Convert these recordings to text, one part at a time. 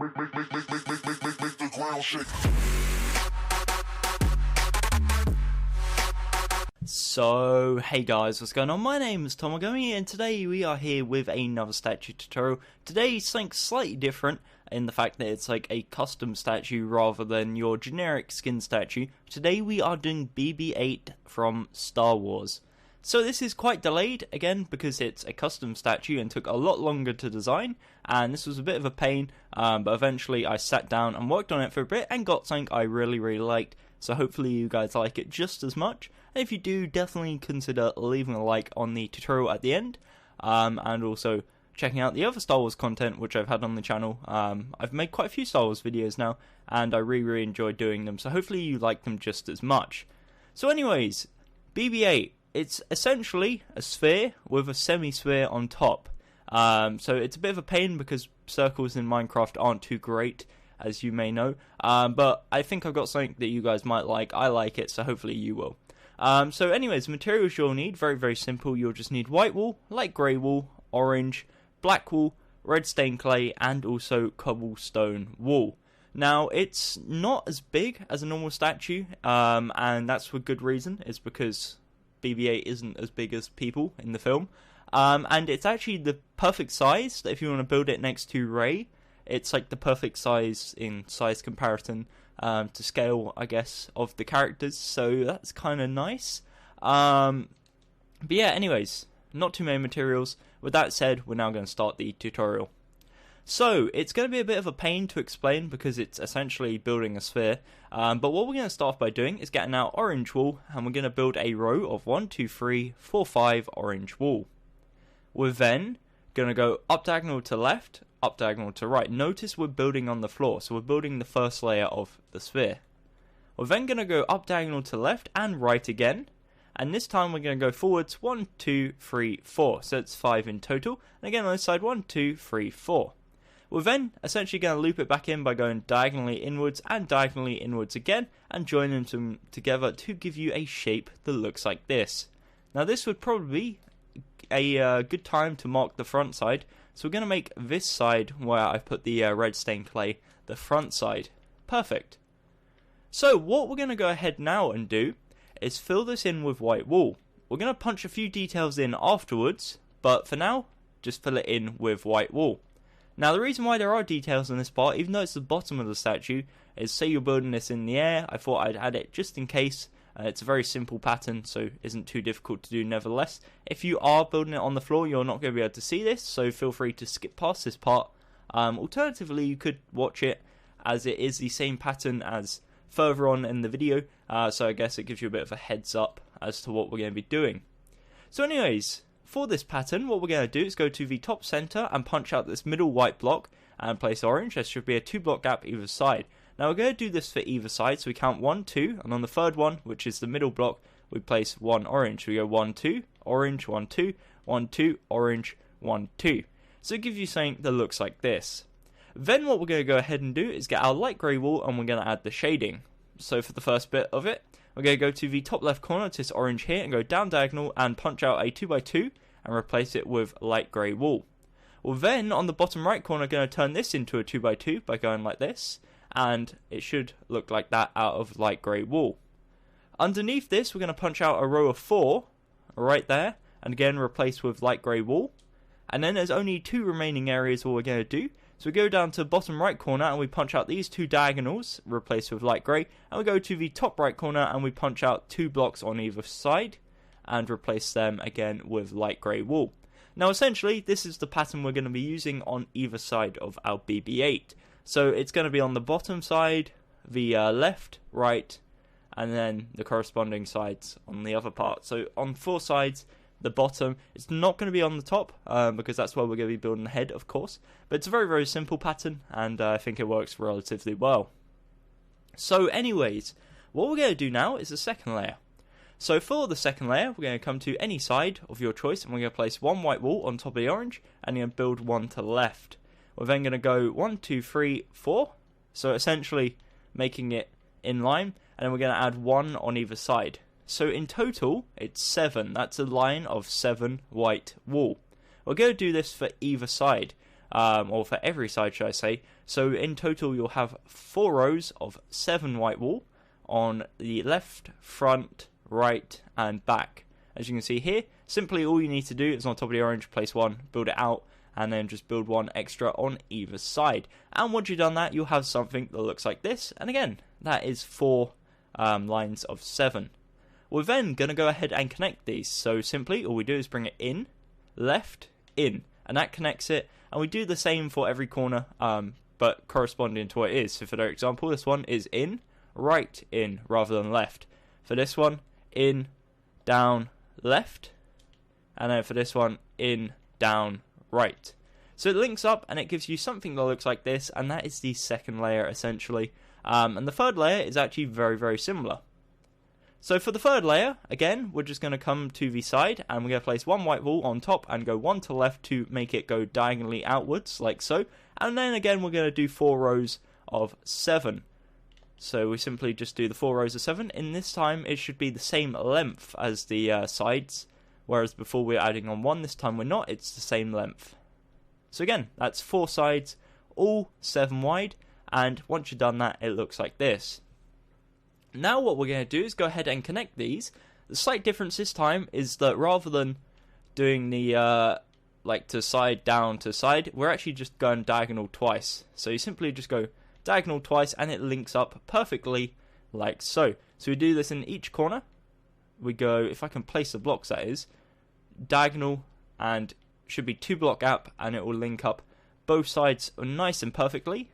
Make the ground shake. So, hey guys, what's going on? My name is Gummy, and today we are here with another statue tutorial. Today, something slightly different in the fact that it's like a custom statue rather than your generic skin statue. Today we are doing BB8 from Star Wars. So this is quite delayed, again, because it's a custom statue and took a lot longer to design, and this was a bit of a pain, but eventually I sat down and worked on it for a bit and got something I really liked, so hopefully you guys like it just as much. And if you do, definitely consider leaving a like on the tutorial at the end, and also checking out the other Star Wars content which I've had on the channel. I've made quite a few Star Wars videos now, and I really enjoy doing them, so hopefully you like them just as much. So anyways, BB8. It's essentially a sphere with a semi-sphere on top. So it's a bit of a pain because circles in Minecraft aren't too great, as you may know. But I think I've got something that you guys might like. I like it, so hopefully you will. So anyways, materials you'll need, very simple. You'll just need white wool, light grey wool, orange, black wool, red stained clay, and also cobblestone wool. Now, it's not as big as a normal statue, and that's for good reason. It's because BB8 isn't as big as people in the film, and it's actually the perfect size that if you want to build it next to Rey, it's like the perfect size in size comparison to scale, I guess, of the characters, so that's kind of nice. But yeah, anyways, not too many materials. With that said, we're now going to start the tutorial. So, it's going to be a bit of a pain to explain because it's essentially building a sphere, but what we're going to start off by doing is getting out orange wool, and we're going to build a row of 1, 2, 3, 4, 5 orange wool. We're then going to go up diagonal to left, up diagonal to right. Notice we're building on the floor, so we're building the first layer of the sphere. We're then going to go up diagonal to left and right again, and this time we're going to go forwards 1, 2, 3, 4, so it's 5 in total, and again on this side 1, 2, 3, 4. We're then essentially going to loop it back in by going diagonally inwards and diagonally inwards again and joining them together to give you a shape that looks like this. Now this would probably be a good time to mark the front side, so we're going to make this side where I've put the red stained clay the front side. Perfect. So what we're going to go ahead now and do is fill this in with white wool. We're going to punch a few details in afterwards, but for now just fill it in with white wool. Now the reason why there are details on this part, even though it's the bottom of the statue, is say you're building this in the air, I thought I'd add it just in case. It's a very simple pattern, so isn't too difficult to do nevertheless. If you are building it on the floor, you're not going to be able to see this, so feel free to skip past this part. Alternatively, you could watch it as it is the same pattern as further on in the video, so I guess it gives you a bit of a heads up as to what we're going to be doing. So anyways, for this pattern, what we're going to do is go to the top center and punch out this middle white block and place orange. There should be a 2-block gap either side. Now we're going to do this for either side, so we count 1, 2, and on the third one, which is the middle block, we place 1 orange. We go 1, 2, orange, 1, 2, 1, 2, orange, 1, 2. So it gives you something that looks like this. Then what we're going to go ahead and do is get our light grey wool and we're going to add the shading. So for the first bit of it, we're going to go to the top left corner to this orange here and go down diagonal and punch out a 2x2 and replace it with light grey wool. Well then, on the bottom right corner, going to turn this into a 2x2 by going like this, and it should look like that out of light grey wool. Underneath this, we're going to punch out a row of 4 right there, and again replace with light grey wool. And then there's only 2 remaining areas what we're going to do. So we go down to the bottom right corner and we punch out these 2 diagonals, replaced with light grey, and we go to the top right corner and we punch out 2 blocks on either side, and replace them again with light grey wool. Now essentially this is the pattern we're going to be using on either side of our BB8. So it's going to be on the bottom side, the left, right, and then the corresponding sides on the other part. So on 4 sides, the bottom, it's not going to be on the top because that's where we're going to be building the head, of course. But it's a very simple pattern, and I think it works relatively well. So anyways, what we're going to do now is the second layer. So for the second layer, we're going to come to any side of your choice, and we're going to place 1 white wool on top of the orange, and then build 1 to the left. We're then going to go 1, 2, 3, 4, so essentially making it in line, and then we're going to add 1 on either side. So in total, it's 7. That's a line of 7 white wool. We're going to do this for either side. or for every side should I say. So in total you'll have 4 rows of 7 white wool on the left, front, right and back. As you can see here, simply all you need to do is on top of the orange, place 1, build it out, and then just build 1 extra on either side. And once you've done that, you'll have something that looks like this, and again, that is 4 lines of 7. We're then going to go ahead and connect these, so simply all we do is bring it in, left, in, and that connects it, and we do the same for every corner, but corresponding to what it is. So for their example, this one is in, right, in, rather than left. For this one, in, down, left, and then for this one, in, down, right. So it links up and it gives you something that looks like this, and that is the second layer essentially. And the third layer is actually very, very similar. So for the third layer, again, we're just going to come to the side and we're going to place 1 white wool on top and go 1 to the left to make it go diagonally outwards, like so. And then again, we're going to do 4 rows of 7. So we simply just do the 4 rows of 7. In this time, it should be the same length as the sides, whereas before we were adding on 1, this time we're not, it's the same length. So again, that's 4 sides, all 7 wide, and once you've done that, it looks like this. Now what we're going to do is go ahead and connect these. The slight difference this time is that rather than doing the like to side down to side, we're actually just going diagonal twice. So you simply just go diagonal twice and it links up perfectly like so. So we do this in each corner. We go, if I can place the blocks that is, diagonal and should be 2 block gap, and it will link up both sides nice and perfectly.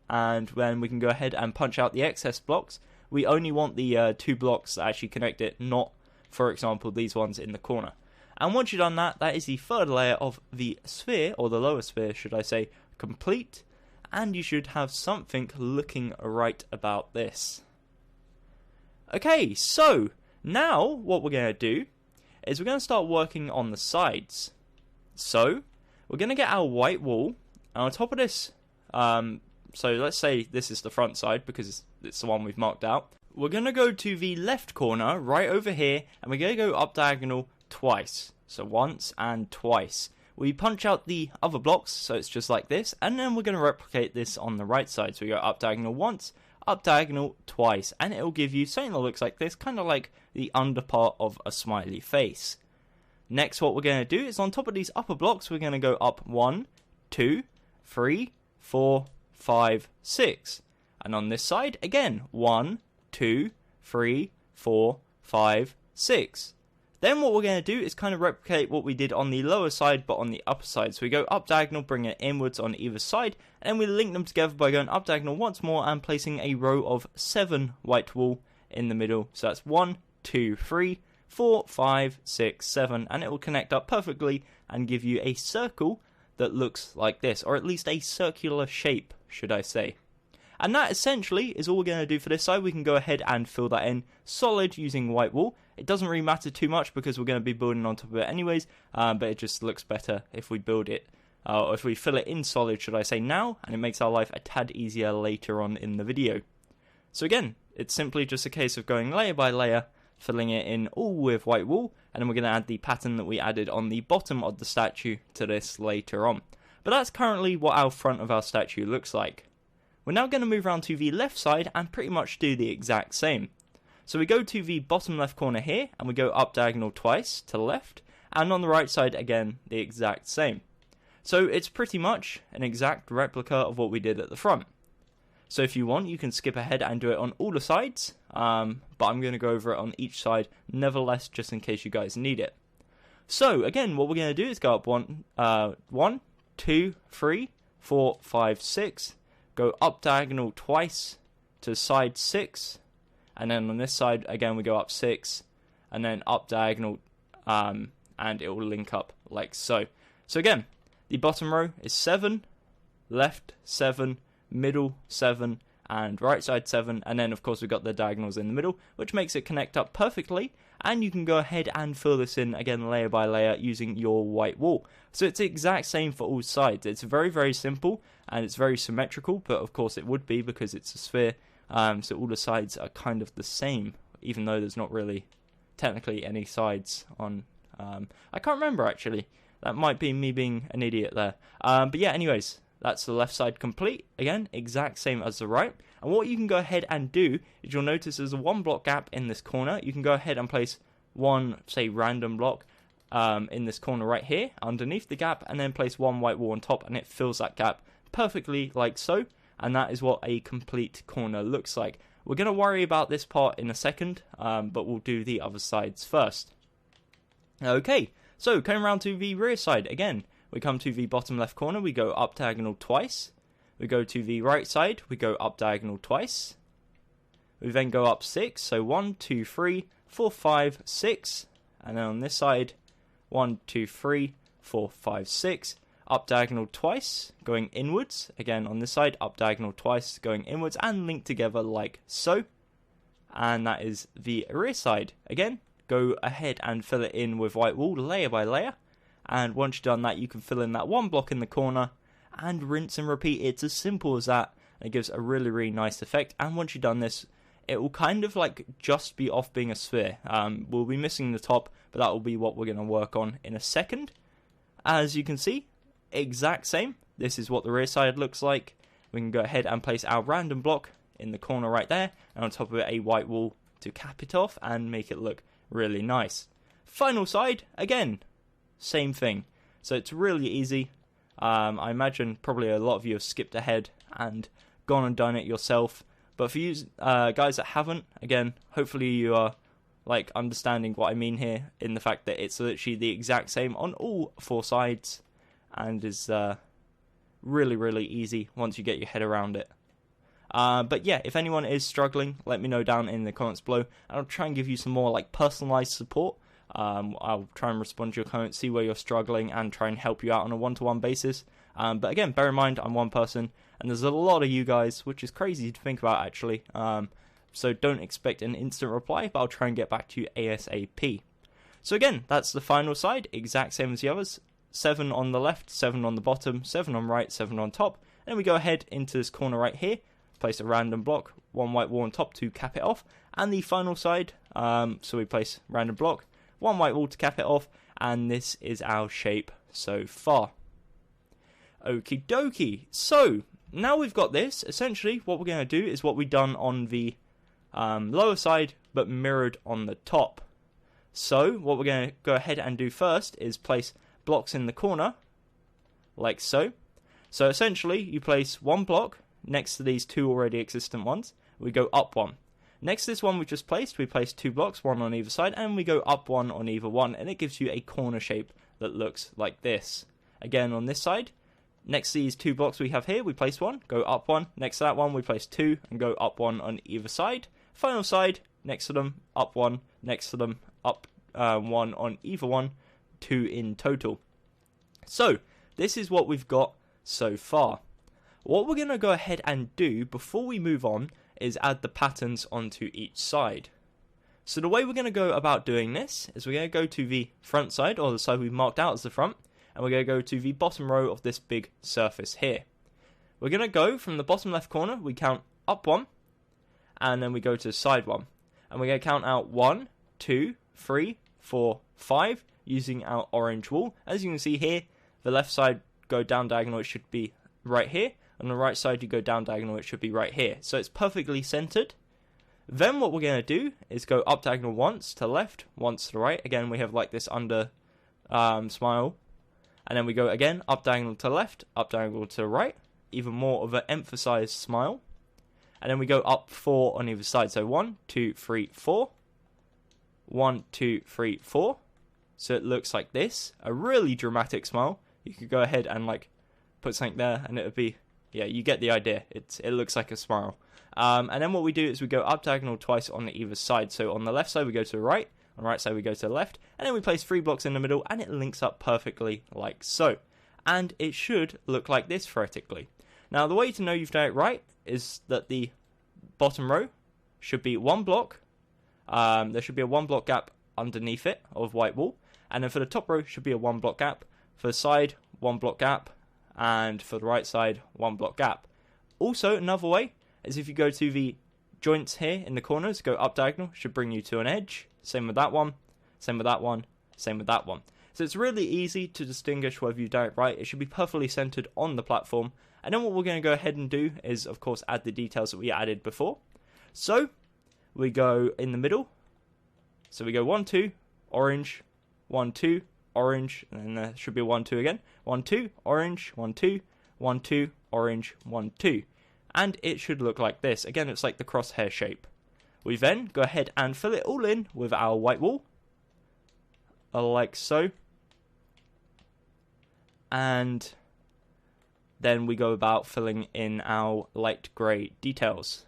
And then we can go ahead and punch out the excess blocks. We only want the 2 blocks that actually connect it, not, for example, these ones in the corner. And once you've done that, that is the third layer of the sphere, or the lower sphere, should I say, complete. And you should have something looking right about this. Okay, so now what we're going to do is we're going to start working on the sides. So we're going to get our white wool, and on top of this, so let's say this is the front side because it's the one we've marked out. We're going to go to the left corner right over here, and we're going to go up diagonal twice. So once and twice. We punch out the other blocks, so it's just like this, and then we're going to replicate this on the right side. So we go up diagonal once, up diagonal twice, and it will give you something that looks like this, kind of like the under part of a smiley face. Next, what we're going to do is on top of these upper blocks, we're going to go up 1, 2, 3, 4, 5, 6. And on this side, again, 1, 2, 3, 4, 5, 6. Then what we're going to do is kind of replicate what we did on the lower side, but on the upper side. So we go up diagonal, bring it inwards on either side, and then we link them together by going up diagonal once more and placing a row of 7 white wool in the middle. So that's 1, 2, 3, 4, 5, 6, 7, and it will connect up perfectly and give you a circle that looks like this, or at least a circular shape, should I say. And that essentially is all we're going to do for this side. We can go ahead and fill that in solid using white wool. It doesn't really matter too much because we're going to be building on top of it anyways, but it just looks better if we build it, or if we fill it in solid, should I say, now, and it makes our life a tad easier later on in the video. So again, it's simply just a case of going layer by layer, filling it in all with white wool, and then we're going to add the pattern that we added on the bottom of the statue to this later on. But that's currently what our front of our statue looks like. We're now going to move around to the left side and pretty much do the exact same. So we go to the bottom left corner here, and we go up diagonal twice to the left, and on the right side again the exact same. So it's pretty much an exact replica of what we did at the front. So if you want, you can skip ahead and do it on all the sides, but I'm going to go over it on each side nevertheless, just in case you guys need it. So again, what we're going to do is go up 1, 2, 3, 4, 5, 6, go up diagonal twice to side 6, and then on this side again we go up 6, and then up diagonal, and it will link up like so. So again, the bottom row is 7, left 7, middle 7, and right side 7, and then of course we've got the diagonals in the middle, which makes it connect up perfectly. And you can go ahead and fill this in again layer by layer using your white wool. So it's the exact same for all sides. It's very, very simple and it's very symmetrical, but of course it would be because it's a sphere, so all the sides are kind of the same, even though there's not really technically any sides on. I can't remember actually. That might be me being an idiot there. But yeah, anyways, that's the left side complete. Again, exact same as the right. And what you can go ahead and do is you'll notice there's a 1 block gap in this corner. You can go ahead and place one, say, random block in this corner right here underneath the gap, and then place one white wall on top, and it fills that gap perfectly like so. And that is what a complete corner looks like. We're going to worry about this part in a second, but we'll do the other sides first. Okay, so coming around to the rear side again. We come to the bottom left corner, we go up diagonal twice. We go to the right side, we go up diagonal twice. We then go up 6, so 1, 2, 3, 4, 5, 6. And then on this side, 1, 2, 3, 4, 5, 6. Up diagonal twice, going inwards. Again on this side, up diagonal twice, going inwards, and linked together like so. And that is the rear side. Again, go ahead and fill it in with white wool layer by layer. And once you've done that, you can fill in that 1 block in the corner and rinse and repeat. It's as simple as that. It gives a really, really nice effect. And once you've done this, it will kind of like just be off being a sphere. We'll be missing the top, but that will be what we're going to work on in a second. As you can see, exact same. This is what the rear side looks like. We can go ahead and place our random block in the corner right there, and on top of it a white wall to cap it off and make it look really nice. Final side, again, same thing. So it's really easy. I imagine probably a lot of you have skipped ahead and gone and done it yourself. But for you guys that haven't, again, hopefully you are like understanding what I mean here in the fact that it's literally the exact same on all 4 sides, and is really, really easy once you get your head around it. But yeah, if anyone is struggling, let me know down in the comments below, and I'll try and give you some more like personalized support. I'll try and respond to your comments, see where you're struggling, and try and help you out on a one-to-one basis. But again, bear in mind, I'm one person, and there's a lot of you guys, which is crazy to think about actually. So don't expect an instant reply, but I'll try and get back to you ASAP. So again, that's the final side, exact same as the others. 7 on the left, 7 on the bottom, 7 on right, 7 on top. And then we go ahead into this corner right here, place a random block, 1 white wall on top to cap it off. And the final side, so we place random block, 1 white wall to cap it off, and this is our shape so far. Okie dokie. So now we've got this, essentially what we're going to do is what we've done on the lower side, but mirrored on the top. So what we're going to go ahead and do first is place blocks in the corner, like so. So essentially, you place 1 block next to these 2 already existent ones. We go up 1. Next to this one we just placed, we place 2 blocks, 1 on either side, and we go up 1 on either one, and it gives you a corner shape that looks like this. Again, on this side, next to these 2 blocks we have here, we place 1, go up 1. Next to that one, we place 2, and go up 1 on either side. Final side, next to them, up 1. Next to them, up 1 on either one. 2 in total. So, this is what we've got so far. What we're going to go ahead and do before we move on is add the patterns onto each side. So the way we're going to go about doing this is we're going to go to the front side, or the side we've marked out as the front, and we're going to go to the bottom row of this big surface here. We're going to go from the bottom left corner, we count up 1, and then we go to side 1. And we're going to count out 1, 2, 3, 4, 5, using our orange wool. As you can see here, the left side go down diagonal, it should be right here. On the right side, you go down diagonal, it should be right here. So it's perfectly centered. Then what we're going to do is go up diagonal once to the left, once to the right. Again, we have like this under smile. And then we go again, up diagonal to the left, up diagonal to the right. Even more of an emphasized smile. And then we go up 4 on either side. So 1, 2, 3, 4. 1, 2, 3, 4. So it looks like this. A really dramatic smile. You could go ahead and like put something there and it would be, yeah, you get the idea. It looks like a smile. And then what we do is we go up diagonal twice on either side. So on the left side we go to the right, on the right side we go to the left, and then we place 3 blocks in the middle and it links up perfectly like so. And it should look like this theoretically. Now the way to know you've done it right is that the bottom row should be 1 block. There should be a 1 block gap underneath it of white wool. And then for the top row should be a 1 block gap. For the side, 1 block gap. And for the right side, 1 block gap. Also, another way is if you go to the joints here in the corners, go up diagonal, should bring you to an edge. Same with that one, same with that one, same with that one. So it's really easy to distinguish whether you've done it right. It should be perfectly centered on the platform. And then what we're going to go ahead and do is, of course, add the details that we added before. So we go in the middle. So we go 1, 2, orange, 1, 2, orange, and then there should be 1, 2 again. 1, 2, orange, 1, 2, 1, 2, orange, 1, 2. And it should look like this. Again, it's like the crosshair shape. We then go ahead and fill it all in with our white wool, like so. And then we go about filling in our light grey details.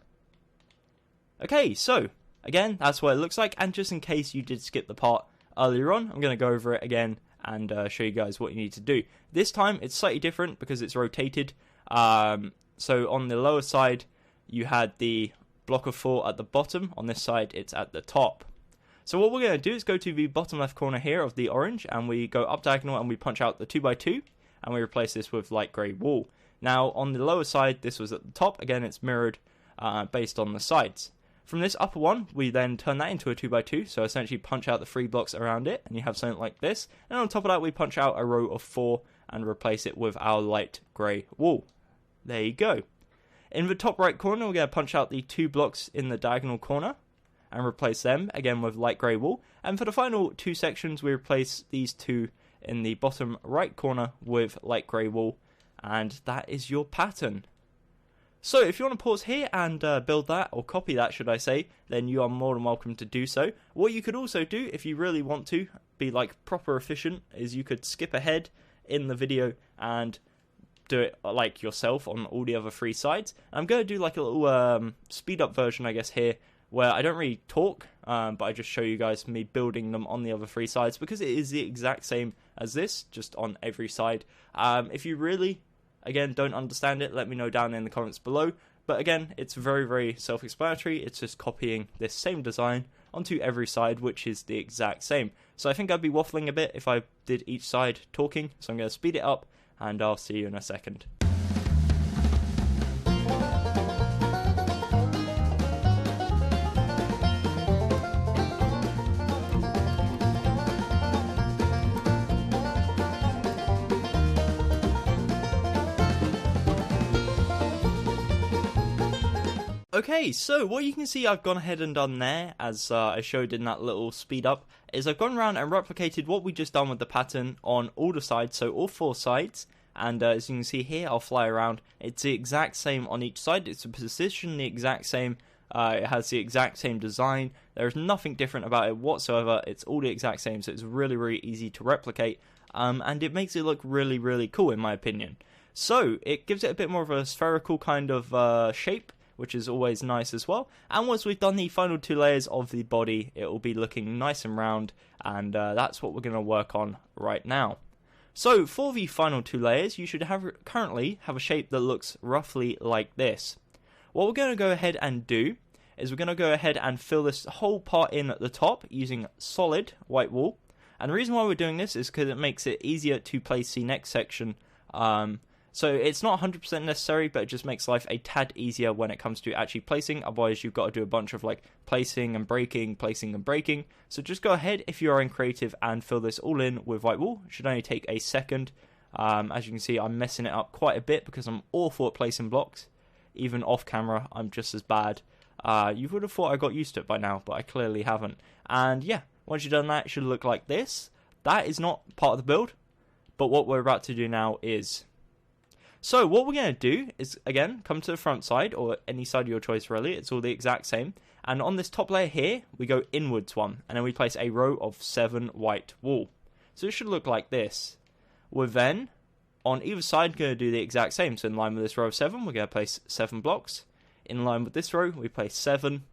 Okay, so again, that's what it looks like. And just in case you did skip the part earlier on, I'm going to go over it again and show you guys what you need to do. This time it's slightly different because it's rotated. So on the lower side, you had the block of 4 at the bottom. On this side, it's at the top. So what we're going to do is go to the bottom left corner here of the orange, and we go up diagonal and we punch out the 2x2, and we replace this with light grey wool. Now on the lower side, this was at the top. Again, it's mirrored based on the sides. From this upper one, we then turn that into a 2x2, so essentially punch out the 3 blocks around it, and you have something like this. And on top of that, we punch out a row of 4 and replace it with our light grey wool. There you go. In the top right corner, we're going to punch out the 2 blocks in the diagonal corner and replace them again with light grey wool. And for the final 2 sections, we replace these 2 in the bottom right corner with light grey wool, and that is your pattern. So if you want to pause here and build that, or copy that should I say, then you are more than welcome to do so. What you could also do, if you really want to be like proper efficient, is you could skip ahead in the video and do it like yourself on all the other 3 sides. I'm going to do like a little speed up version, I guess, here, where I don't really talk, but I just show you guys me building them on the other 3 sides, because it is the exact same as this, just on every side. If you really, again, don't understand it, let me know down in the comments below. But again, it's very, very self-explanatory. It's just copying this same design onto every side, which is the exact same. So I think I'd be waffling a bit if I did each side talking, so I'm going to speed it up, and I'll see you in a second. Okay, so what you can see I've gone ahead and done there, as I showed in that little speed up, is I've gone around and replicated what we just done with the pattern on all the sides, so all 4 sides. And as you can see here, I'll fly around. It's the exact same on each side. It's a position the exact same. It has the exact same design. There's nothing different about it whatsoever. It's all the exact same, so it's really, really easy to replicate. And it makes it look really, really cool in my opinion. So it gives it a bit more of a spherical kind of shape, which is always nice as well. And once we've done the final 2 layers of the body, it will be looking nice and round, and that's what we're going to work on right now. So for the final 2 layers, you should currently have a shape that looks roughly like this. What we're going to go ahead and do is we're going to go ahead and fill this whole part in at the top using solid white wool. And the reason why we're doing this is because it makes it easier to place the next section. So it's not 100% necessary, but it just makes life a tad easier when it comes to actually placing. Otherwise, you've got to do a bunch of like placing and breaking. So just go ahead if you are in creative and fill this all in with white wool. It should only take a second. As you can see, I'm messing it up quite a bit because I'm awful at placing blocks. Even off camera, I'm just as bad. You would have thought I got used to it by now, but I clearly haven't. And yeah, once you've done that, it should look like this. That is not part of the build, but what we're about to do now is. So what we're going to do is, again, come to the front side, or any side of your choice really, it's all the exact same. And on this top layer here, we go inwards 1, and then we place a row of 7 white wool. So it should look like this. We're then, on either side, going to do the exact same. So in line with this row of 7, we're going to place 7 blocks. In line with this row, we place 7.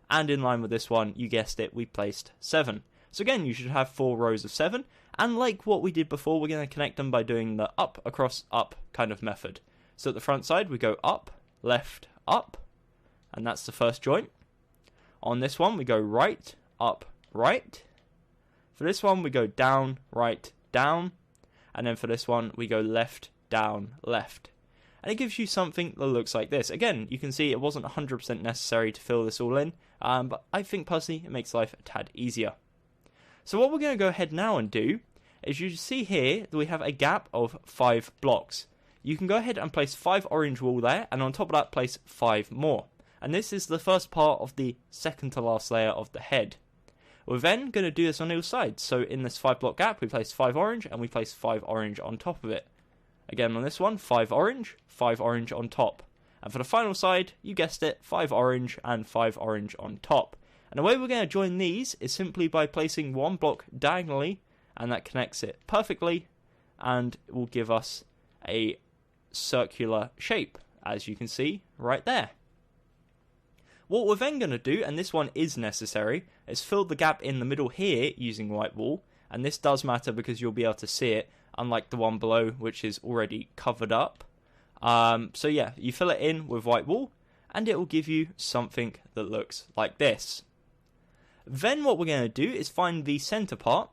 And in line with this one, you guessed it, we placed 7. So again, you should have 4 rows of 7. And like what we did before, we're going to connect them by doing the up, across, up kind of method. So at the front side, we go up, left, up. And that's the first joint. On this one, we go right, up, right. For this one, we go down, right, down. And then for this one, we go left, down, left. And it gives you something that looks like this. Again, you can see it wasn't 100% necessary to fill this all in. But I think personally, it makes life a tad easier. So what we're going to go ahead now and do As you see here, we have a gap of 5 blocks. You can go ahead and place 5 orange wool there, and on top of that place 5 more. And this is the first part of the second to last layer of the head. We're then going to do this on either side. So in this 5 block gap, we place 5 orange, and we place 5 orange on top of it. Again on this one, 5 orange on top. And for the final side, you guessed it, 5 orange and 5 orange on top. And the way we're going to join these is simply by placing 1 block diagonally, and that connects it perfectly, and it will give us a circular shape, as you can see right there. What we're then going to do, and this one is necessary, is fill the gap in the middle here using white wool, and this does matter because you'll be able to see it, unlike the one below which is already covered up. So yeah, you fill it in with white wool, and it will give you something that looks like this. Then what we're going to do is find the center part.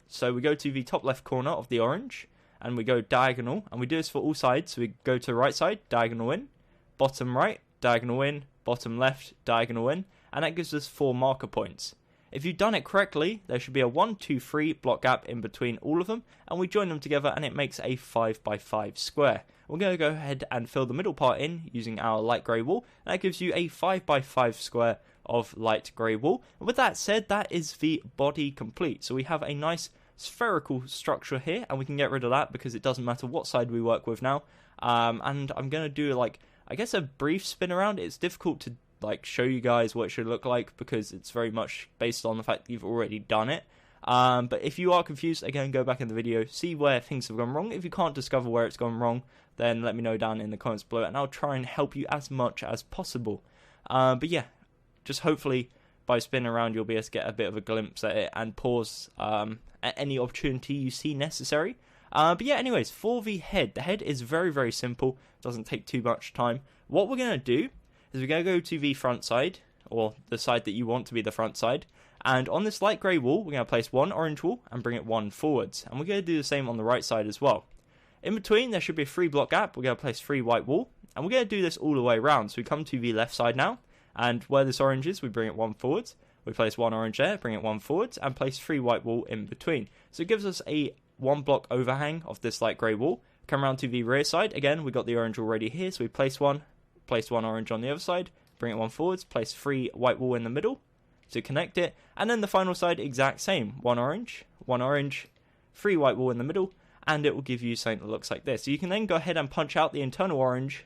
So we go to the top left corner of the orange, and we go diagonal, and we do this for all sides. So we go to right side, diagonal in, bottom right, diagonal in, bottom left, diagonal in, and that gives us 4 marker points. If you've done it correctly, there should be a 1, 2, 3 block gap in between all of them, and we join them together and it makes a 5 by 5 square. We're going to go ahead and fill the middle part in using our light grey wool, and that gives you a 5 by 5 square of light grey wool. And with that said, that is the body complete. So we have a nice spherical structure here, and we can get rid of that because it doesn't matter what side we work with now. And I'm going to do like, I guess, a brief spin around. It's difficult to like show you guys what it should look like because it's very much based on the fact that you've already done it. But if you are confused, again, go back in the video, see where things have gone wrong. If you can't discover where it's gone wrong, then let me know down in the comments below, and I'll try and help you as much as possible. But yeah, just hopefully by spinning around you'll be able to get a bit of a glimpse at it and pause at any opportunity you see necessary. But yeah, anyways, for the head is very, very simple. Doesn't take too much time. What we're going to do is we're going to go to the front side, or the side that you want to be the front side, and on this light grey wool, we're going to place 1 orange wool and bring it 1 forwards, and we're going to do the same on the right side as well. In between, there should be a 3 block gap. We're going to place 3 white wool, and we're going to do this all the way around. So we come to the left side now, and where this orange is, we bring it 1 forwards, we place 1 orange there, bring it 1 forwards, and place 3 white wool in between. So it gives us a 1 block overhang of this light grey wool. Come around to the rear side, again, we got the orange already here, so we place 1 orange on the other side, bring it 1 forwards, place 3 white wool in the middle to connect it, and then the final side, exact same, 1 orange, 3 white wool in the middle, and it will give you something that looks like this. So you can then go ahead and punch out the internal orange,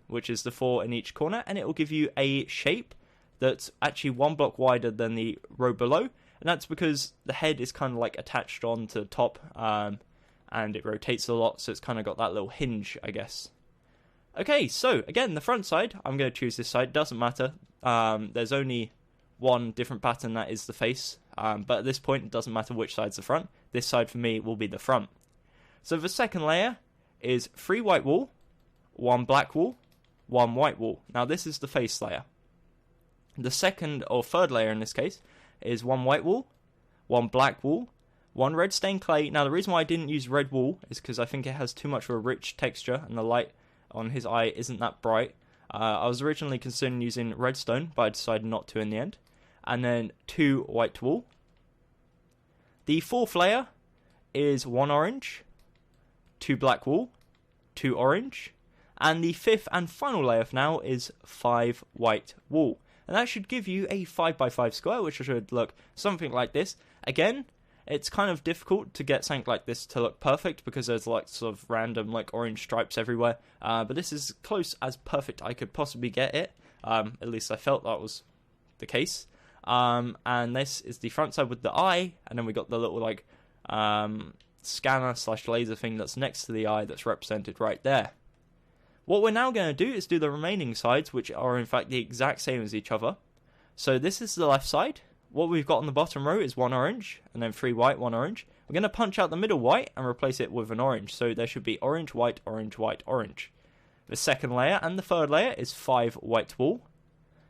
which is the 4 in each corner, and it will give you a shape that's actually 1 block wider than the row below, and that's because the head is kind of like attached on to the top, and it rotates a lot, so it's kind of got that little hinge, I guess. Okay, so again, the front side, I'm going to choose this side, doesn't matter. There's only one different pattern, that is the face, but at this point it doesn't matter which side's the front. This side for me will be the front. So the second layer is 3 white wool, 1 black wool, 1 white wool. Now this is the face layer. The second or third layer in this case is 1 white wool, 1 black wool, 1 red stained clay. Now the reason why I didn't use red wool is because I think it has too much of a rich texture and the light on his eye isn't that bright. I was originally considering using redstone, but I decided not to in the end. And then 2 white wool. The fourth layer is 1 orange, 2 black wool, 2 orange, and the fifth and final layer for now is 5 white wool. And that should give you a 5 by 5 square, which should look something like this. Again, it's kind of difficult to get something like this to look perfect because there's like sort of random like orange stripes everywhere. But this is close as perfect I could possibly get it. At least I felt that was the case. And this is the front side with the eye, and then we got the little like scanner / laser thing that's next to the eye that's represented right there. What we're now going to do is do the remaining sides, which are in fact the exact same as each other. So this is the left side. What we've got on the bottom row is 1 orange, and then 3 white, 1 orange. We're going to punch out the middle white and replace it with an orange. So there should be orange, white, orange, white, orange. The second layer and the third layer is 5 white wool.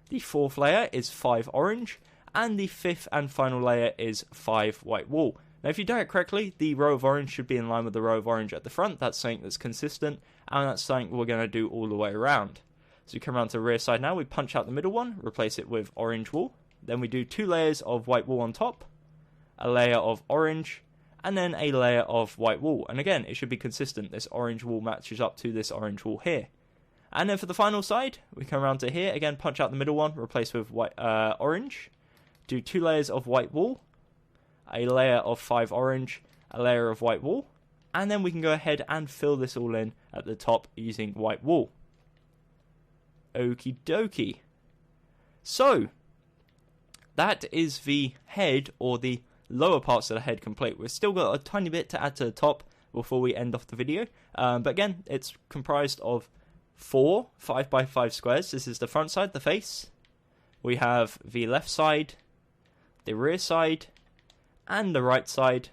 The fourth layer is 5 orange. And the fifth and final layer is 5 white wool. Now if you do it correctly, the row of orange should be in line with the row of orange at the front. That's something that's consistent, and that's something we're going to do all the way around. So we come around to the rear side now, we punch out the middle one, replace it with orange wool. Then we do 2 layers of white wool on top, a layer of orange, and then a layer of white wool. And again, it should be consistent. This orange wool matches up to this orange wool here. And then for the final side, we come around to here. Again, punch out the middle one, replace with white, orange. Do 2 layers of white wool, a layer of 5 orange, a layer of white wool. And then we can go ahead and fill this all in at the top using white wool. Okie dokie. So, that is the head, or the lower parts of the head, complete. We've still got a tiny bit to add to the top before we end off the video. But again, it's comprised of 4 5x5 squares. This is the front side, the face. We have the left side, the rear side, and the right side.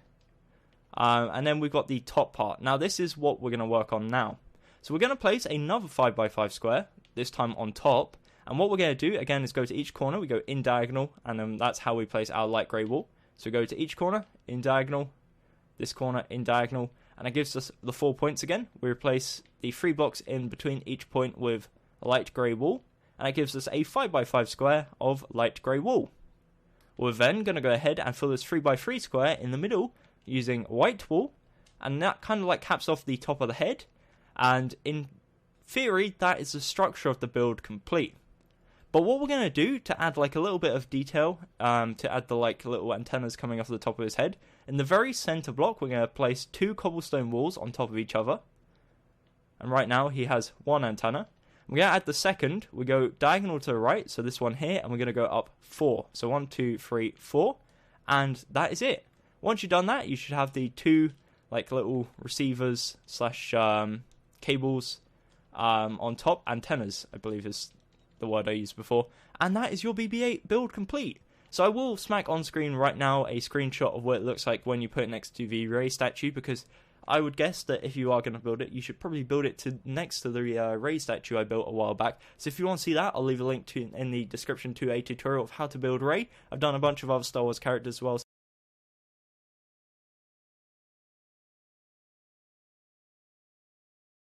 And then we've got the top part. Now this is what we're going to work on now. So we're going to place another 5x5 square, this time on top. And what we're going to do, again, is go to each corner. We go in diagonal, and then that's how we place our light grey wool. So we go to each corner, in diagonal, this corner, in diagonal, and it gives us the 4 points again. We replace the 3 blocks in between each point with light grey wool, and it gives us a 5x5 square of light grey wool. We're then going to go ahead and fill this 3x3 square in the middle using white wool, and that kind of like caps off the top of the head. And in theory, that is the structure of the build complete. But what we're going to do to add like a little bit of detail, to add the like little antennas coming off the top of his head, in the very center block we're going to place 2 cobblestone walls on top of each other. And right now he has 1 antenna. We're going to add the second. We go diagonal to the right, so this one here, and we're going to go up 4. So 1, 2, 3, 4, and that is it. Once you've done that, you should have the 2 like little receivers slash cables on top. Antennas, I believe, is the word I used before. And that is your BB8 build complete. So I will smack on screen right now a screenshot of what it looks like when you put it next to the Ray statue, because I would guess that if you are going to build it, you should probably build it next to the Ray statue I built a while back. So if you want to see that, I'll leave a link in the description to a tutorial of how to build Ray. I've done a bunch of other Star Wars characters as well.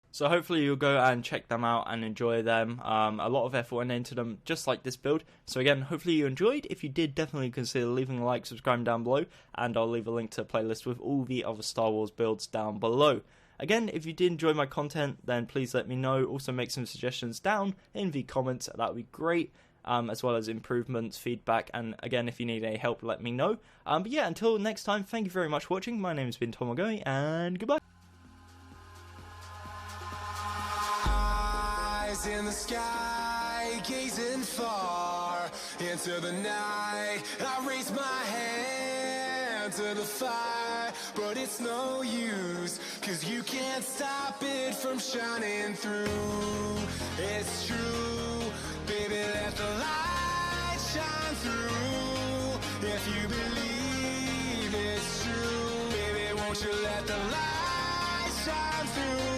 So hopefully you'll go and check them out and enjoy them. A lot of effort went into them, just like this build. So again, hopefully you enjoyed. If you did, definitely consider leaving a like, subscribing down below, and I'll leave a link to a playlist with all the other Star Wars builds down below. Again, if you did enjoy my content, then please let me know. Also make some suggestions down in the comments, that would be great. As well as improvements, feedback, and again, if you need any help, let me know. But yeah, until next time, thank you very much for watching. My name has been Gummy, and goodbye. In the sky, gazing far into the night, I raise my hand to the fire, but it's no use, 'cause you can't stop it from shining through. It's true, baby, let the light shine through. If you believe it's true, baby, won't you let the light shine through.